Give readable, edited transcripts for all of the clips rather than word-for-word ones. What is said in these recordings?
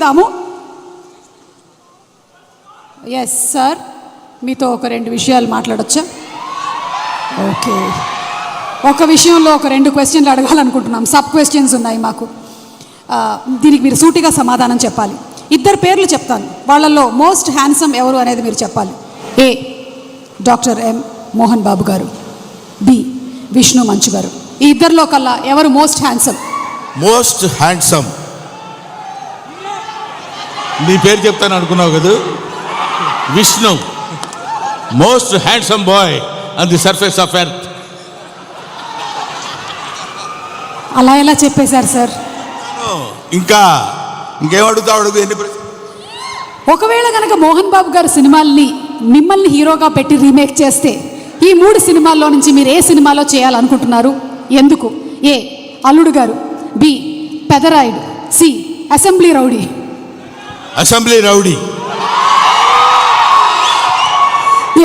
చూద్దాము. Yes sir, మీతో ఒక 2 విషయాలు మాట్లాడొచ్చా? ఓకే, ఒక విషయంలో ఒక 2 క్వశ్చన్లు అడగాలనుకుంటున్నాం. సబ్ క్వశ్చన్స్ ఉన్నాయి మాకు. దీనికి మీరు సూటిగా సమాధానం చెప్పాలి. 2 పేర్లు చెప్తాను, వాళ్ళల్లో మోస్ట్ హ్యాండ్సమ్ ఎవరు అనేది మీరు చెప్పాలి. ఏ డాక్టర్ ఎం మోహన్ బాబు గారు, బి విష్ణు మంచు గారు. ఈ 2లో కల్లా ఎవరు మోస్ట్ హ్యాండ్సమ్? మోస్ట్ హ్యాండ్సమ్ నీ పేరు చెప్తాను అనుకున్నావు కదా, Vishnu. Most handsome boy on the surface of earth. అలా ఎలా చెప్పేశారు సార్? ఇంకేం అడుగుతావు? ఎన్ని ఒకవేళ కనుక మోహన్ బాబు గారు సినిమాల్ని మిమ్మల్ని హీరోగా పెట్టి రీమేక్ చేస్తే ఈ 3 సినిమాల్లో నుంచి మీరు ఏ సినిమాలో చేయాలనుకుంటున్నారు? ఎందుకు? A Alludu Garu, B Pedarayudu, C Assembly Rowdy. Assembly Rowdy.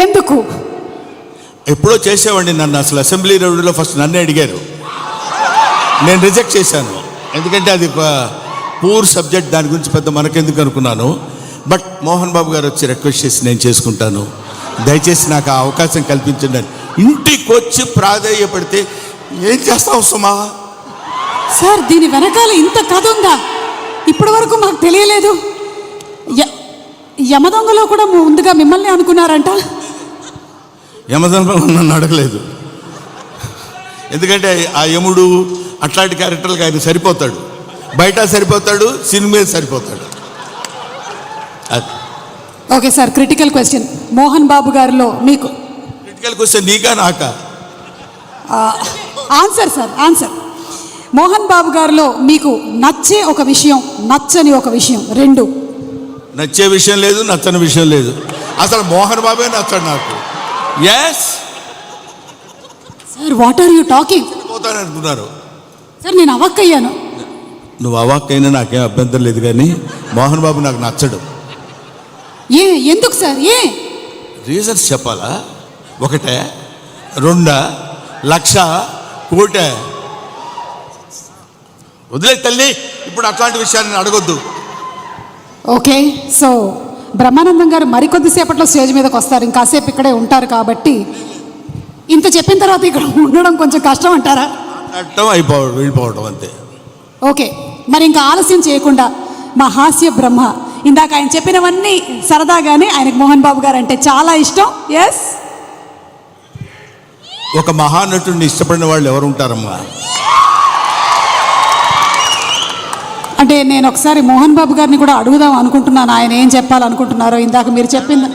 ఎందుకు? ఎప్పుడో చేసేవాడిని నన్ను. అసలు అసెంబ్లీ రౌడీలో ఫస్ట్ నన్నే అడిగారు, నేను రిజెక్ట్ చేశాను. ఎందుకంటే అది పూర్ సబ్జెక్ట్, దాని గురించి పెద్ద మనకెందుకు అనుకున్నాను. బట్ మోహన్ బాబు గారు వచ్చి రిక్వెస్ట్ చేసి నేను చేసుకుంటాను, దయచేసి నాకు ఆ అవకాశం కల్పించండి అని ఇంటికి వచ్చి ప్రాధేయపడితే ఏం చేస్తావు సుమా? సార్, దీని వెనకాల ఇంత కథ ఉందా? ఇప్పటి వరకు మాకు తెలియలేదు. యమదొంగలో కూడా ముందుగా మిమ్మల్ని అనుకున్నారంట. యమదొంగలో నన్ను అడగలేదు, ఎందుకంటే ఆ యముడు అట్లాంటి క్యారెక్టర్లకు ఆయన సరిపోతాడు. బయట సరిపోతాడు, సినిమా సరిపోతాడు. Okay sir, critical question. Mohan Babu గారిలో మీకు క్రిటికల్ క్వశ్చన్ నీకా నాకా? Answer sir, answer. Mohan Babu గారిలో మీకు నచ్చే ఒక విషయం, నచ్చని ఒక విషయం, 2. నచ్చే విషయం లేదు, నచ్చని విషయం లేదు. అసలు మోహన్ బాబే నచ్చాడు నాకు. Yes sir, what are you talking? పోతాను అనుకున్నారు సార్, నేను అవాక్కయ్యాను. నువ్వు అవాక్కైనా నాకేం అభ్యంతరం లేదు, కానీ మోహన్ బాబు నాకు నచ్చడు. ఎందుకు సార్? రీజన్స్ చెప్పాలా? 1, 2, లక్ష, కోట? వదిలే తల్లి, ఇప్పుడు అట్లాంటి విషయాన్ని అడగొద్దు. ఓకే, సో బ్రహ్మానందం గారు మరికొద్దిసేపట్లో స్టేజ్ మీదకి వస్తారు, ఇంకాసేపు ఇక్కడే ఉంటారు. కాబట్టి ఇంత చెప్పిన తర్వాత ఇక్కడ ఉండడం కొంచెం కష్టం అంటారా? అయిపోవడం, వెళ్ళిపోవడం అంతే. ఓకే, మరి ఇంకా ఆలస్యం చేయకుండా మా హాస్య బ్రహ్మ, ఇందాక ఆయన చెప్పినవన్నీ సరదాగానే ఆయనకు మోహన్ బాబు గారు అంటే చాలా ఇష్టం. ఎస్, ఒక మహానటుడిని ఇష్టపడిన వాళ్ళు ఎవరు ఉంటారమ్మా? అంటే నేను ఒకసారి మోహన్ బాబు గారిని కూడా అడుగుదాం అనుకుంటున్నాను, ఆయన ఏం చెప్పాలనుకుంటున్నారో. ఇందాక మీరు చెప్పింది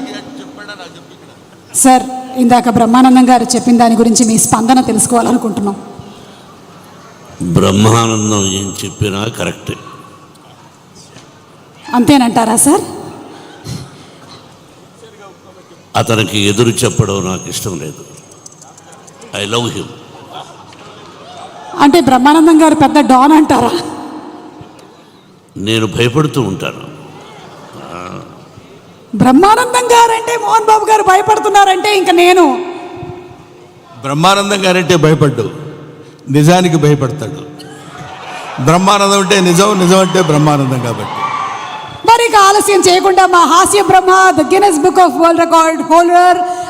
సార్, ఇందాక బ్రహ్మానందం గారు చెప్పిన దాని గురించి మీ స్పందన తెలుసుకోవాలనుకుంటున్నాం. బ్రహ్మానందం ఏం చెప్పినా కరెక్టే. అంతేనంటారా సార్? అతనికి ఎదురు చెప్పడం నాకు ఇష్టం లేదు. I love him. అంటే బ్రహ్మానందం గారు పెద్ద డాన్ అంటారా? నేను భయపడుతూ ఉంటాను. బ్రహ్మానందం గారు అంటే మోహన్ బాబు గారు భయపడుతున్నారంటే ఇంకా నేను బ్రహ్మానందం గారంటే భయపడ్డు, నిజానికి భయపడతాడు. బ్రహ్మానందం అంటే నిజం, నిజం అంటే బ్రహ్మానందం. కాబట్టి మరి ఆలస్యం చేయకుండా మా హాస్య బ్రహ్మ, the Guinness book of world record holder